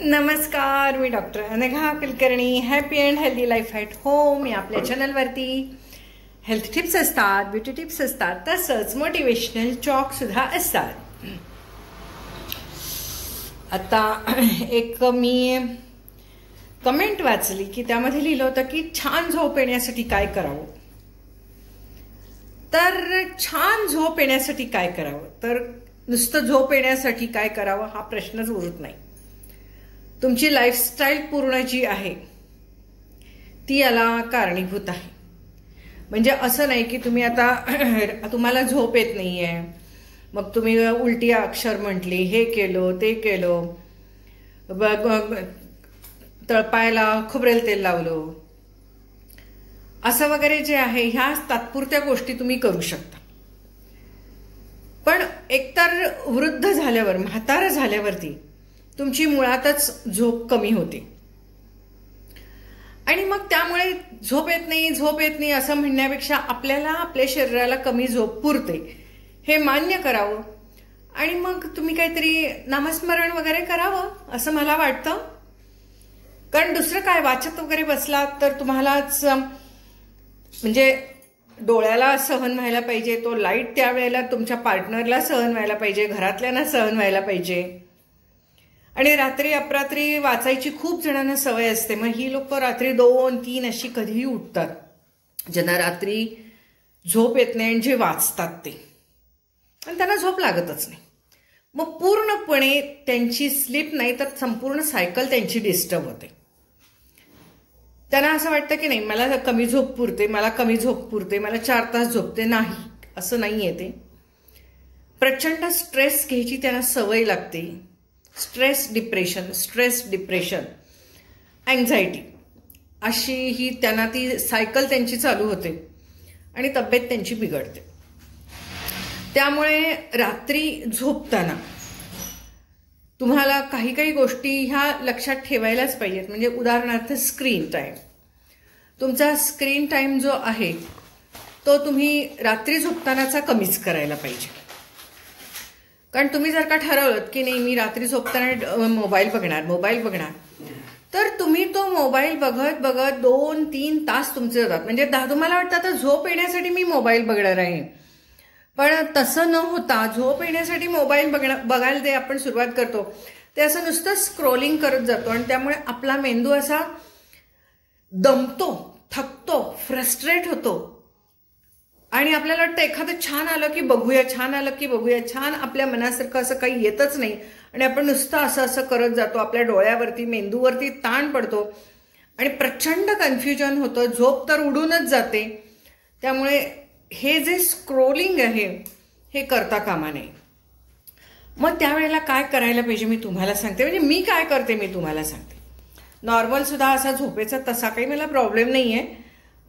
नमस्कार, मी doctor Anagha Kulkarni. Happy and healthy life at home या आपल्या चॅनलवरती हेल्थ टिप्स असतात, ब्युटी टिप्स असतात, तसंच मोटिवेशनल टॉक सुद्धा असतात. आता एक मी कमेंट वाचली की त्यामध्ये लिहिलं होतं की छान झोप येण्यासाठी काय करावं. तर छान झोप येण्यासाठी काय करावं, तर नुसतं झोप येण्यासाठी काय करावं हा प्रश्नच उरत नाही. तुमची लाईफस्टाईल पूर्ण जी आहे ती याला कारणीभूत आहे. म्हणजे असं नाही की तुम्ही आता तुम्हाला झोप येत नाहीये, मग तुम्ही उलटी अक्षर म्हटली, हे केलं ते केलं, तळपायला खोबरेल तेल लावलं, असं वगैरे जे आहे ह्या तात्पुरत्या गोष्टी तुम्ही करू शकता. पण एकतर वृद्ध झाल्यावर, म्हातारं झाल्यावरती तुमची मुळातच झोप कमी होते आणि मग त्यामुळे झोप येत नाही असं म्हणण्यापेक्षा आपल्याला आपल्या शरीराला कमी झोप पुरते हे मान्य करावं आणि मग तुम्ही काहीतरी नामस्मरण वगैरे करावं असं मला वाटतं. कारण दुसरं काय, वाचत वगैरे बसलात तर तुम्हालाच म्हणजे डोळ्याला सहन व्हायला पाहिजे, तो लाईट त्यावेळेला तुमच्या पार्टनरला सहन व्हायला पाहिजे, घरातल्यांना सहन व्हायला पाहिजे. आणि रात्री अपरात्री वाचायची खूप जणांना सवय असते. मग ही लोक रात्री 2-3 अशी कधीही उठतात, ज्यांना रात्री झोप येत नाही आणि जे वाचतात ते, आणि त्यांना झोप लागतच नाही. मग पूर्णपणे त्यांची स्लीप नाही तर संपूर्ण सायकल त्यांची डिस्टर्ब होते. त्यांना असं वाटतं की नाही मला कमी झोप पुरते, मला 4 तास झोपते. नाही, असं नाही आहे ते. प्रचंड स्ट्रेस घ्यायची त्यांना सवय लागते. स्ट्रेस डिप्रेशन, अँझायटी अशी ही त्यांना ती सायकल त्यांची चालू होते आणि तब्येत त्यांची बिघडते. त्यामुळे रात्री झोपताना तुम्हाला काही गोष्टी ह्या लक्षात ठेवायलाच पाहिजेत. म्हणजे उदाहरणार्थ स्क्रीन टाईम. तुमचा स्क्रीन टाईम जो आहे तो तुम्ही रात्री झोपतानाचा कमीच करायला पाहिजे. कारण तुम्ही जर का ठरवलं की नाही मी रात्री झोपताना मोबाईल बघणार, तर तुम्ही तो मोबाईल बघत 2-3 तास तुमचे जातात. म्हणजे तुम्हाला वाटतं आता झोप येण्यासाठी मी मोबाईल बघणार आहे, पण तसं न होता झोप येण्यासाठी मोबाईल बघायला ते आपण सुरुवात करतो ते असं नुसतं स्क्रोलिंग करत जातो आणि त्यामुळे आपला मेंदू असा दमतो, थकतो, फ्रस्ट्रेट होतो आणि आपल्याला वाटतं एखादं छान आलं की बघूया, छान आपल्या मनासारखं असं काही येतच नाही आणि आपण नुसतं असं करत जातो. आपल्या डोळ्यावरती, मेंदूवरती ताण पडतो आणि प्रचंड कन्फ्युजन होतं. झोप तर उडूनच जाते. त्यामुळे हे जे स्क्रोलिंग आहे हे करता कामा नये. मग त्यावेळेला काय करायला पाहिजे मी तुम्हाला सांगते. म्हणजे मी काय करते मी तुम्हाला सांगते. नॉर्मल सुद्धा असा झोपेचा तसा काही मला प्रॉब्लेम नाही आहे,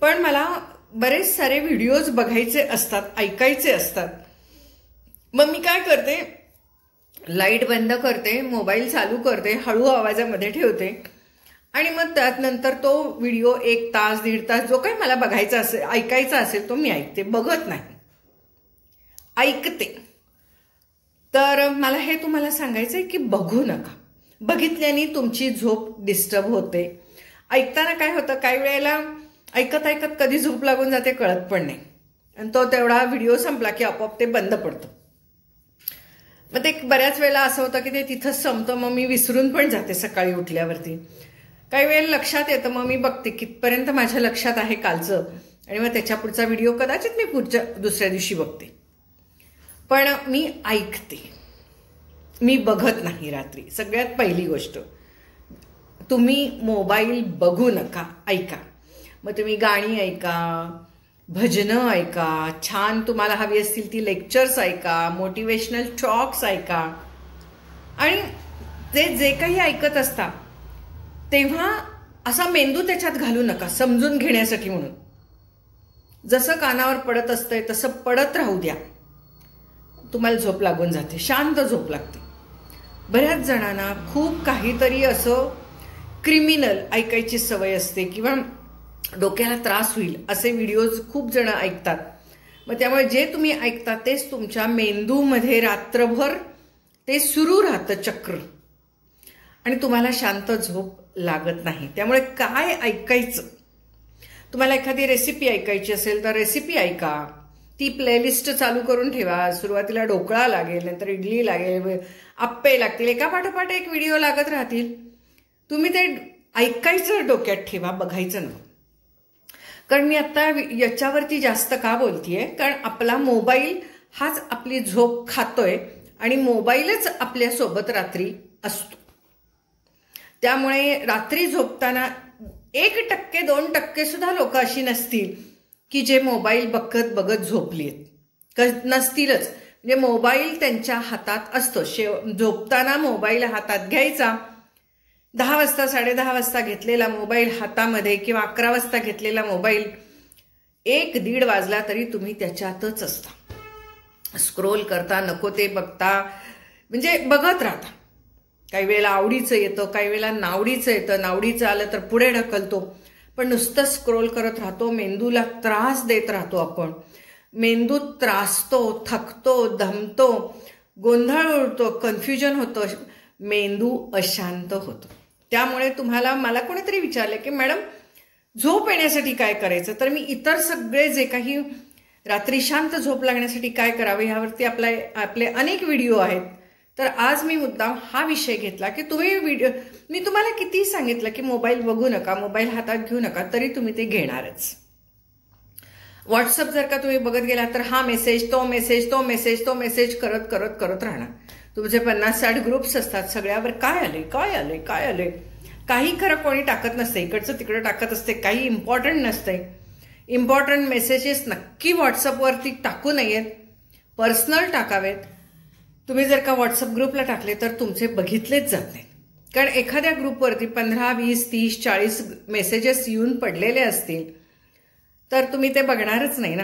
पण मला बरेच सारे व्हिडिओज बघायचे असतात, ऐकायचे असतात. मग मी काय करते, लाईट बंद करते, मोबाईल चालू करते, हळू आवाजामध्ये ठेवते आणि मग त्यानंतर तो व्हिडिओ 1 तास 1.5 तास जो काही मला बघायचा असेल, ऐकायचा असेल तो मी ऐकते. बघत नाही, ऐकते. तर मला हे तुम्हाला सांगायचंय की बघू नका. बघितल्याने तुमची झोप डिस्टर्ब होते. ऐकताना काय होतं, काही वेळेला ऐकत कधी झोप लागून जाते कळत पण नाही आणि तो तेवढा व्हिडिओ संपला की आपोआप ते बंद पडतं. मग ते बऱ्याच वेळेला असं होतं की ते तिथंच संपतं. मग मी विसरून पण जाते सकाळी उठल्यावरती. काही वेळेला लक्षात येतं, मग मी बघते कितपर्यंत माझ्या लक्षात आहे कालचं आणि मग त्याच्या पुढचा व्हिडिओ कदाचित मी दुसऱ्या दिवशी बघते. पण मी ऐकते, मी बघत नाही रात्री. सगळ्यात पहिली गोष्ट, तुम्ही मोबाईल बघू नका, ऐका. मग तुम्ही गाणी ऐका, भजनं ऐका, छान तुम्हाला हवी असतील ती लेक्चर्स ऐका, मोटिवेशनल टॉक्स ऐका. आणि ते जे काही ऐकत असता तेव्हा असा मेंदू त्याच्यात घालू नका, समजून घेण्यासाठी म्हणून. जसं कानावर पडत असतंय तसं पडत राहू द्या, तुम्हाला झोप लागून जाते, शांत झोप लागते. बऱ्याच जणांना खूप काहीतरी असं क्रिमिनल ऐकायची सवय असते किंवा डोक्याला त्रास होईल असे व्हिडिओज खूप जण ऐकतात. मग त्यामुळे जे तुम्ही ऐकता तेच तुमच्या मेंदूमध्ये रात्रभर ते सुरू राहतं चक्र आणि तुम्हाला शांत झोप लागत नाही. त्यामुळे काय ऐकायचं, तुम्हाला एखादी रेसिपी ऐकायची असेल तर रेसिपी ऐका, ती प्लेलिस्ट चालू करून ठेवा. सुरुवातीला ढोकळा लागेल, नंतर इडली लागेल, आप्पे लागतील, एका पाठोपाठ एक व्हिडिओ लागत राहतील. तुम्ही ते ऐकायचं डोक्यात ठेवा, बघायचं नको. कारण मी आता याच्यावरती जास्त का बोलतीये, कारण आपला मोबाईल हाच आपली झोप खातोय आणि मोबाईलच आपल्यासोबत रात्री असतो. त्यामुळे रात्री झोपताना 1% 2% सुद्धा लोक अशी नसतील की जे मोबाईल बघत बघत झोपलीत, नसतीलच. म्हणजे मोबाईल त्यांच्या हातात असतो. झोपताना मोबाईल हातात घ्यायचा. 10 वाजता 10:30 वाजता घेतलेला मोबाईल हातामध्ये किंवा 11 वाजता घेतलेला मोबाईल 1-1:30 वाजला तरी तुम्ही त्याच्यातच असता. स्क्रोल करता, नको ते बघता, म्हणजे बघत राहता. काही वेळेला आवडीचं येतं, काही वेळेला नावडीचं येतं. नावडीचं आलं तर पुढे ढकलतो, पण नुसतं स्क्रोल करत राहतो. मेंदूला त्रास देत राहतो आपण. मेंदू त्रासतो, थकतो, दमतो, गोंधळ उडतो, कन्फ्युजन होतं, मेंदू अशांत होतो. त्यामुळे मला कोणीतरी विचारलं की मॅडम झोप येण्यासाठी काय करायचं, तर मी इतर सगळे जे काही रात्री शांत झोप लागण्यासाठी काय करावे ह्यावरती आपले अनेक व्हिडिओ आहेत. तर आज मी मुद्दाम हा विषय घेतला की मी तुम्हाला किती सांगितलं की मोबाईल बघू नका, मोबाईल हातात घेऊ नका, तरी तुम्ही ते घेणारच. व्हॉट्सअप जर का तुम्ही बघत गेला तर हा मेसेज, तो मेसेज, तो मेसेज, तो मेसेज करत करत करत राहणार. तुमचे 50-60 ग्रुप्स असतात, सगळ्यावर काय आले काय आले काय आले. काही खरं कोणी टाकत नसते, इकडचं तिकडं टाकत असते, काही इम्पॉर्टंट नसते. इम्पॉर्टंट मेसेजेस नक्की व्हॉट्सअपवरती टाकू नयेत, पर्सनल टाकावेत. तुम्ही जर का व्हॉट्सअप ग्रुपला टाकले तर तुमचे बघितलेच जात नाहीत. कारण एखाद्या ग्रुपवरती 15, 20, 30, 40 मेसेजेस येऊन पडलेले असतील तर तुम्ही ते बघणारच नाही ना,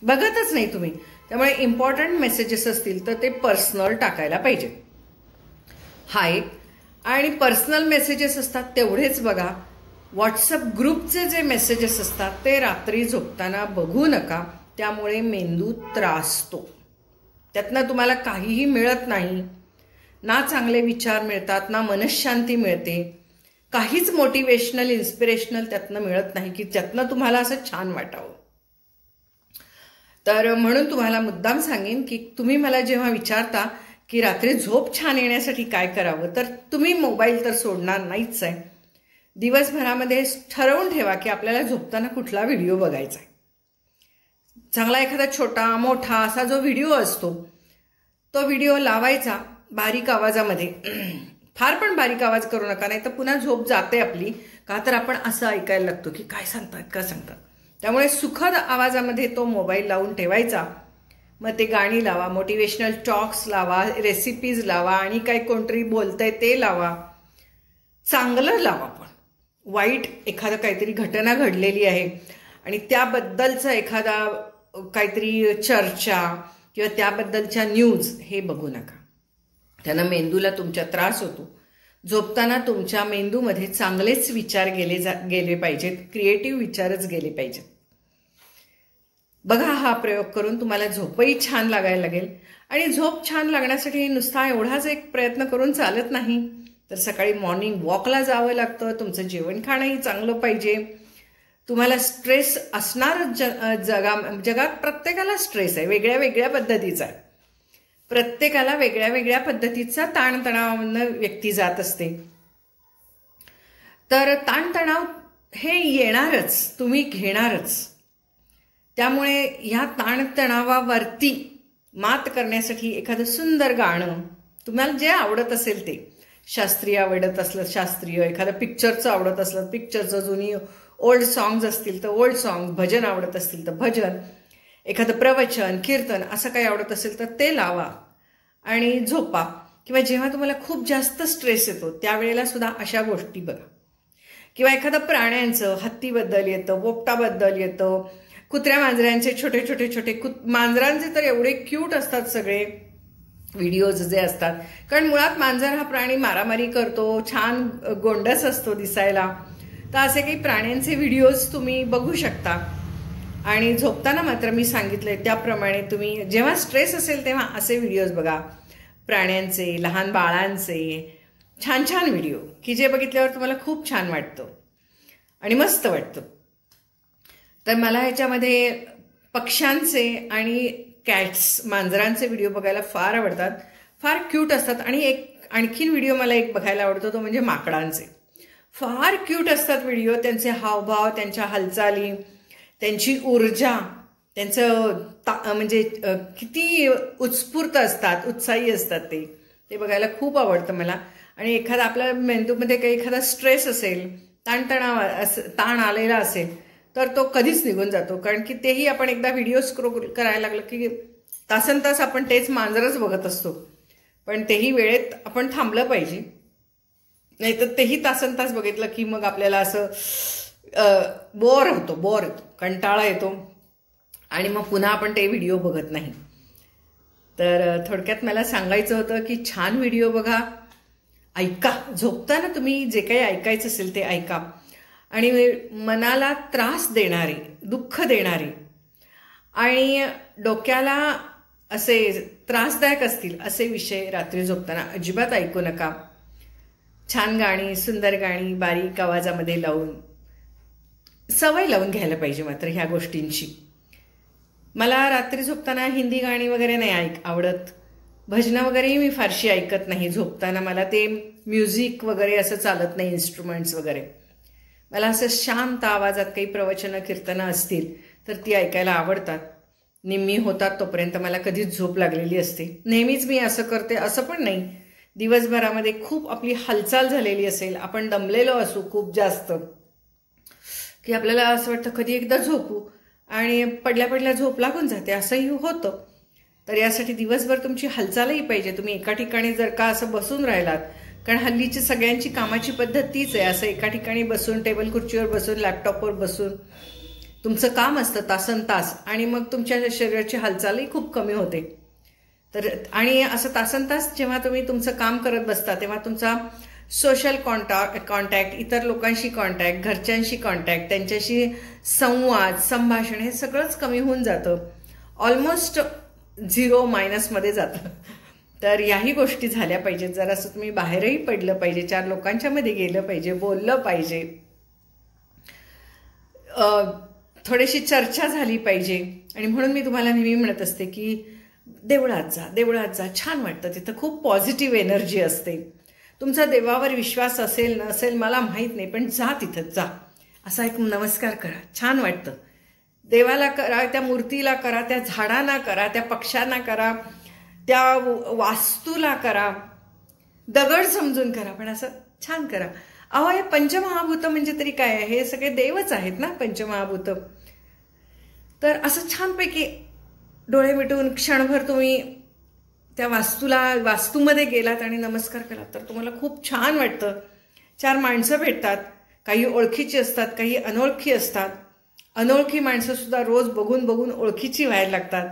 बघतच नाही तुम्ही. त्यामुळे इम्पॉर्टंट मेसेजेस असतील तर ते पर्सनल टाकायला पाहिजे. हाय आणि पर्सनल मेसेजेस असतात तेवढेच बघा. व्हॉट्सअप ग्रुपचे जे मेसेजेस असतात ते रात्री झोपताना बघू नका, त्यामुळे मेंदू त्रासतो. त्यातनं तुम्हाला काहीही मिळत नाही. ना चांगले विचार मिळतात, ना मनशांती मिळते, काहीच मोटिवेशनल इन्स्पिरेशनल त्यातनं मिळत नाही की त्यातनं तुम्हाला असं छान वाटावं. तर म्हणून तुम्हाला मुद्दाम सांगेन की तुम्ही मला जेव्हा विचारता की रात्री झोप छान येण्यासाठी काय करावं, तर तुम्ही मोबाईल तर सोडणार नाहीच आहे. दिवसभरामध्ये ठरवून ठेवा की आपल्याला झोपताना कुठला व्हिडिओ बघायचा आहे. चांगला एखादा छोटा मोठा असा जो व्हिडिओ असतो तो व्हिडिओ लावायचा बारीक आवाजामध्ये. फार पण बारीक आवाज करू नका, नाही तर पुन्हा झोप जाते आपली. का तर आपण असं ऐकायला लागतो की काय सांगतात का सांगतात. त्यामुळे सुखद आवाजामध्ये तो मोबाईल लावून ठेवायचा. मग ते गाणी लावा, मोटिवेशनल टॉक्स लावा, रेसिपीज लावा, आणि काय कोणतरी बोलतंय ते लावा. चांगलं लावा, पण वाईट एखादं काहीतरी घटना घडलेली आहे आणि त्याबद्दलचं एखादा काहीतरी चर्चा किंवा त्याबद्दलच्या न्यूज हे बघू नका. त्यानं मेंदूला तुमच्या त्रास होतो. झोपताना तुमच्या मेंदूमध्ये चांगलेच विचार गेले पाहिजेत, क्रिएटिव्ह विचारच गेले पाहिजेत. बघा, हा प्रयोग करून तुम्हाला झोपही छान लागायला लागेल. आणि झोप छान लागण्यासाठी नुसता एवढाच एक प्रयत्न करून चालत नाही, तर सकाळी मॉर्निंग वॉकला जावं लागतं. तुमचं जेवण खाणंही चांगलं पाहिजे. तुम्हाला स्ट्रेस असणारच. जगात प्रत्येकाला स्ट्रेस आहे, वेगळ्या वेगळ्या पद्धतीचा आहे. प्रत्येकाला वेगळ्या वेगळ्या पद्धतीचा ताणतणावानं व्यक्ती जात असते. तर ताणतणाव हे येणारच, तुम्ही घेणारच. त्यामुळे ह्या ताणतणावावरती मात करण्यासाठी एखादं सुंदर गाणं, तुम्हाला जे आवडत असेल ते, शास्त्रीय आवडत असलं शास्त्रीय, एखादं पिक्चरचं आवडत असलं पिक्चरचं, जुनी ओल्ड सॉंग्स असतील तर ओल्ड सॉंग, भजन आवडत असतील तर भजन, एखादं प्रवचन, कीर्तन असं काही आवडत असेल तर ते लावा आणि झोपा. किंवा जेव्हा तुम्हाला खूप जास्त स्ट्रेस येतो त्यावेळेला सुद्धा अशा गोष्टी बघा. किंवा एखादं प्राण्यांचं, हत्तीबद्दल येतं, पोपटाबद्दल येतं, कुत्र्या मांजरांचे छोटे छोटे छोटे मांजरांचे तर एवढे क्यूट असतात सगळे व्हिडिओज जे असतात. कारण मुळात मांजर हा प्राणी मारामारी करतो, छान गोंडस असतो दिसायला. तर असे काही प्राण्यांचे व्हिडिओज तुम्ही बघू शकता. आणि झोपताना मात्र मी सांगितलंय त्याप्रमाणे तुम्ही जेव्हा स्ट्रेस असेल तेव्हा असे व्हिडिओज बघा, प्राण्यांचे, लहान बाळांचे, छान छान व्हिडिओ की जे बघितल्यावर तुम्हाला खूप छान वाटतं आणि मस्त वाटतं. तर मला ह्याच्यामध्ये पक्ष्यांचे आणि कॅट्स मांजरांचे व्हिडिओ बघायला फार आवडतात. फार क्यूट असतात. आणि आणखीन व्हिडिओ मला एक बघायला आवडतो तो म्हणजे माकडांचे. फार क्यूट असतात व्हिडिओ. त्यांचे हावभाव, त्यांच्या हालचाली, त्यांची ऊर्जा, त्यांचं म्हणजे किती उत्स्फूर्त असतात, उत्साही असतात ते बघायला खूप आवडतं मला. आणि एखादा आपल्या मेंदूमध्ये काही एखादा स्ट्रेस असेल, ताण आलेला असेल तर तो कधीच निघून जातो. कारण की तेही आपण एकदा व्हिडिओ स्क्रोल करायला लागलं की तासनतास आपण तेच मांजरच बघत असतो. पण तेही वेळेत आपण थांबलं पाहिजे, नाहीतर तेही तासनतास बघितलं की मग आपल्याला असं बोर येतो, कंटाळा येतो आणि मग पुन्हा आपण ते व्हिडिओ बघत नाही. तर थोडक्यात मला सांगायचं होतं की छान व्हिडिओ बघा, ऐका. झोपताना तुम्ही जे काही ऐकायचं असेल ते ऐका. आणि मनाला त्रास देणारे, दुःख देणारे आणि डोक्याला असे त्रासदायक असतील असे विषय रात्री झोपताना अजिबात ऐकू नका. छान गाणी, सुंदर गाणी बारीक आवाजामध्ये लावून सवय लावून घ्यायला पाहिजे मात्र ह्या गोष्टींची. मला रात्री झोपताना हिंदी गाणी वगैरे नाही आवडत. भजनं वगैरेही मी फारशी ऐकत नाही झोपताना. मला ते म्युझिक वगैरे असं चालत नाही, इन्स्ट्रुमेंट्स वगैरे. मला असं शांत आवाजात काही प्रवचनं कीर्तनं असतील तर ती ऐकायला आवडतात. निम्मी होतात तोपर्यंत मला कधीच झोप लागलेली असते. नेहमीच मी असं करते असं पण नाही. दिवसभरामध्ये खूप आपली हालचाल झालेली असेल, आपण दमलेलो असू खूप जास्त, की आपल्याला असं वाटतं कधी एकदा झोपू आणि पडल्या झोप लागून जाते, असंही होतं. तर यासाठी दिवसभर तुमची हालचालही पाहिजे. तुम्ही एका ठिकाणी जर का असं बसून राहिलात, कारण हल्लीची सगळ्यांची कामाची पद्धत तीच आहे, असं एका ठिकाणी बसून टेबल खुर्चीवर बसून लॅपटॉपवर बसून तुमचं काम असतं तासनतास आणि मग तुमच्या शरीराची हालचालही खूप कमी होते. तर आणि असं तासनतास जेव्हा तुम्ही तुमचं काम करत बसता तेव्हा तुमचा सोशल कॉन्टॅक्ट, इतर लोकांशी कॉन्टॅक्ट, घरच्यांशी कॉन्टॅक्ट, त्यांच्याशी संवाद, संभाषण हे सगळंच कमी होऊन जातं. ऑलमोस्ट 0 मायनसमध्ये जातं. तर याही गोष्टी झाल्या पाहिजेत. जरासं तुम्ही बाहेरही पडलं पाहिजे, 4 लोकांच्या मध्ये गेलं पाहिजे, बोललं पाहिजे, थोडीशी चर्चा झाली पाहिजे. आणि म्हणून मी तुम्हाला नेहमी म्हणत असते की देवळात जा, छान वाटतं. तिथं खूप पॉझिटिव्ह एनर्जी असते. तुमचा देवावर विश्वास असेल नसेल मला माहीत नाही, पण जा, तिथं जा, असा एक नमस्कार करा, छान वाटतं. देवाला करा, त्या मूर्तीला करा, त्या झाडांना करा, त्या पक्ष्यांना करा, त्या वास्तूला करा, दगड समजून करा, पण असं छान करा. अहो, हे पंचमहाभूत म्हणजे तरी काय आहे, हे सगळे देवच आहेत ना पंचमहाभूत. तर असं छानपैकी डोळे मिटून क्षणभर तुम्ही त्या वास्तूमध्ये गेलात आणि नमस्कार केलात तर तुम्हाला खूप छान वाटतं. 4 माणसं भेटतात, काही ओळखीची असतात, काही अनोळखी असतात. अनोळखी माणसं सुद्धा रोज बघून ओळखीची व्हायला लागतात.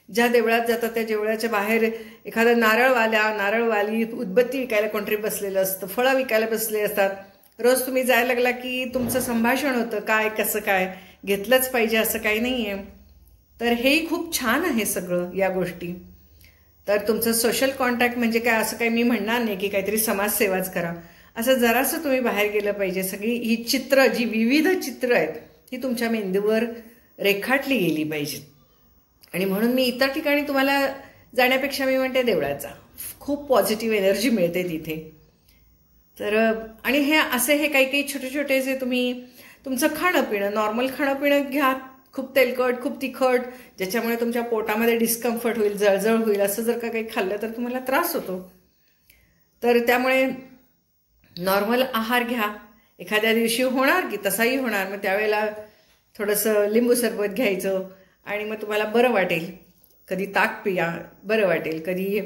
ज्या देवळात जातात त्या देवळाच्या बाहेर एखादा नारळवाली उदबत्ती विकायला कोणतरी बसलेलं असतं, फळं विकायला बसले असतात. रोज तुम्ही जायला लागला की तुमचं संभाषण होतं, काय कसं काय घेतलंच पाहिजे असं काही नाही आहे. तर हेही खूप छान आहे सगळं या गोष्टी. तर तुमचं सोशल कॉन्टॅक्ट म्हणजे काय असं काही मी म्हणणार नाही की काहीतरी समाजसेवाच करा. असं जरासं तुम्ही बाहेर गेलं पाहिजे. सगळी ही चित्र, जी विविध चित्र आहेत ती तुमच्या मेंदूवर रेखाटली गेली पाहिजेत. आणि म्हणून मी इतर ठिकाणी तुम्हाला जाण्यापेक्षा मी म्हणते देवळात जा, खूप पॉझिटिव्ह एनर्जी मिळते तिथे. तर आणि हे काही छोटे जे तुम्ही तुमचं खाणं पिणं, नॉर्मल खाणं पिणं घ्या, खूप तेलकट, खूप तिखट, ज्याच्यामुळे तुमच्या पोटामध्ये डिस्कम्फर्ट होईल, जळजळ होईल, असं जर का काही खाल्लं तर तुम्हाला त्रास होतो. तर त्यामुळे नॉर्मल आहार घ्या. एखाद्या दिवशी होणार की तसाही होणार, मग त्यावेळेला थोडंसं लिंबू सरबत घ्यायचं आणि मग तुम्हाला बरं वाटेल. कधी ताक पिया, बरं वाटेल. कधी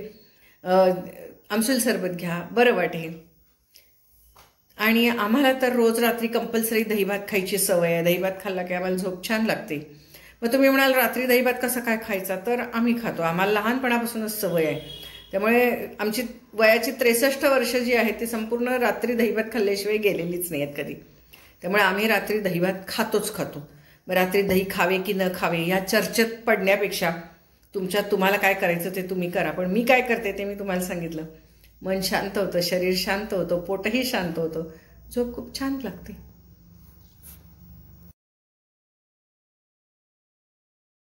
आमसूल सरबत घ्या, बरं वाटेल. आणि आम्हाला तर रोज रात्री कंपल्सरी दहीभात खायची सवय आहे. दहीभात खाल्ला की आम्हाला झोप छान लागते. मग तुम्ही म्हणाल रात्री दहीभात कसा काय खायचा, तर आम्ही खातो, आम्हाला लहानपणापासूनच सवय आहे. त्यामुळे आमची वयाची 63 वर्ष जी आहेत ती संपूर्ण रात्री दहीभात खाल्ल्याशिवाय गेलेलीच नाही आहेत कधी. त्यामुळे आम्ही रात्री दहीभात खातो. मग रात्री दही खावे की न खावे या चर्चेत पडण्यापेक्षा तुम्हाला काय करायचं ते तुम्ही करा. पण मी काय करते ते मी तुम्हाला सांगितलं. मन शांत होतं, शरीर शांत होतं, पोटही शांत होतं, झोप खूप छान लागते.